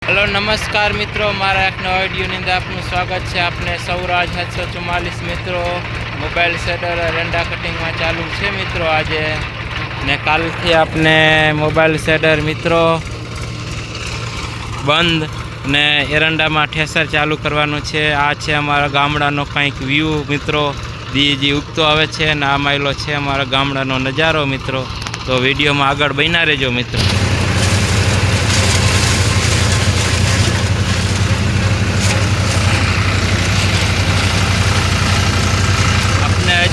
Hello नमस्कार मित्रों, मारा एक नवा विडियोની અંદર આપનું સ્વાગત છે। આપને સૌરાજ 744 મિત્રો મોબાઈલ સેટર એરંડા કટિંગમાં ચાલુ છે મિત્રો આજે ને કાલથી આપને મોબાઈલ સેટર મિત્રો બંધ ને એરંડામાં ઠેસર ચાલુ કરવાનું છે। આ છે અમારા ગામડાનો કંઈક વ્યૂ મિત્રો, દીજી ઉગતો આવે છે ને આ માયલો છે અમારા ગામડાનો નજારો મિત્રો। તો વિડીયોમાં આગળ બન્યા રહેજો મિત્રો।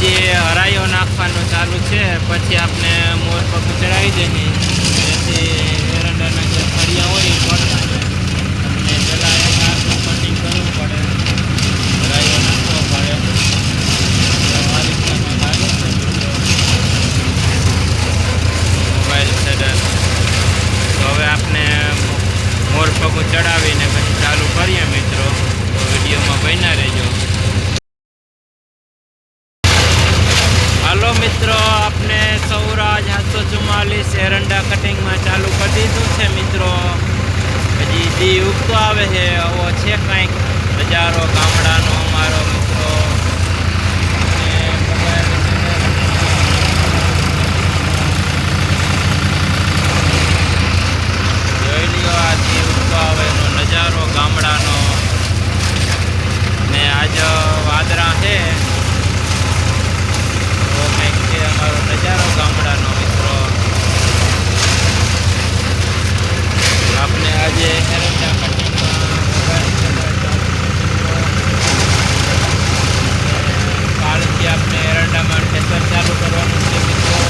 હજી હરાઈઓ નાખવાનું ચાલુ છે, પછી આપણે મોર પગ ચડાવી દઈએ। જેથી એરંડાના જે ફળિયા હોય એ પડતા આપણે પહેલાં એક હાથનું કટિંગ કરવું પડે, હરાઈઓ નાખવો પડે। આ રીતના લાગે છે મિત્રો મોબાઈલ સેટર। તો હવે આપણે મોર પગ ચડાવીને પછી ચાલુ કરીએ મિત્રો। તો વિડીયોમાં બન્યા રહેજો। हेलो मित्रों, आपने सौराज 744 एरंडा कटिंग में चालू कर दीधुं छे मित्रों। हजी दी उगतो आवे है, वो छे कंईक नजारो गामडानो अमारो मित्रों। જોઈ લ્યો આ દી ઉગતો આવેનો નજારો ગામડાનો ને આજ વાદળા છે हमारो नजारो गामडानो मित्रों। आपने आज एरंडा कटिंग काल थी आपने एरंडा में ठेसर चालू करवानुं छे मित्रों।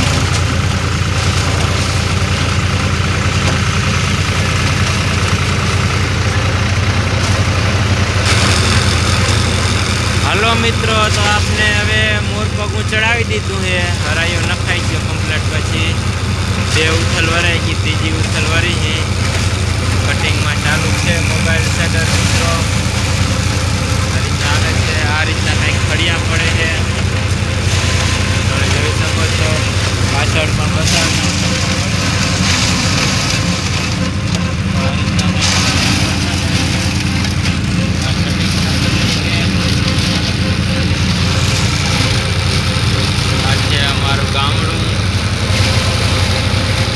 हेलो मित्रों, तो आपने हवे मोर पगू चढ़ावी दीधुं है, हराइयो नखाई गयो कम्प्लीट। पछी बे उथल वराई गई, तीजी उथल वरी है। कटिंग में चालू है मोबाइल सेटर मित्रों। आ रीतना कंईक फड़िया पड़े है, जोई सको छो। पाछळ पण बतावुं ગામડું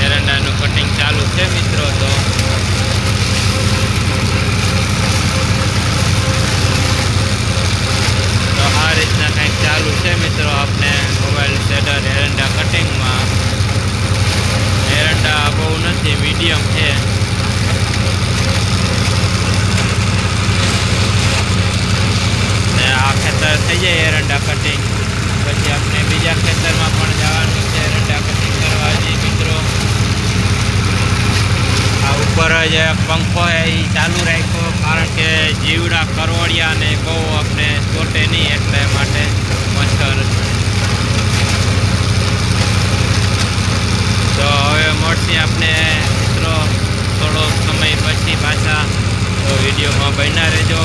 એરંડાનું કટિંગ ચાલુ છે મિત્રો। તો આ રીતના કંઈક ચાલુ છે મિત્રો આપણે મોબાઈલ સેટર એરંડા કટિંગમાં। એરંડા બહુ નથી, મીડિયમ છે। ને આ ખેતર થઈ જાય એરંડા કટિંગ પછી આપણે બીજા ખેતરમાં પણ જવાનું છે એરંડા કટિંગ કરવા જઈએ મિત્રો। આ ઉપર જ પંખો એ ચાલુ રાખ્યો, કારણ કે જીવડા કરોડિયા ને બહુ આપણે ચોટે નહીં એટલે માટે મચ્છર। તો હવે મળશે આપણે મિત્રો થોડો સમય પછી પાછા। તો વિડીયોમાં બન્યા રહેજો।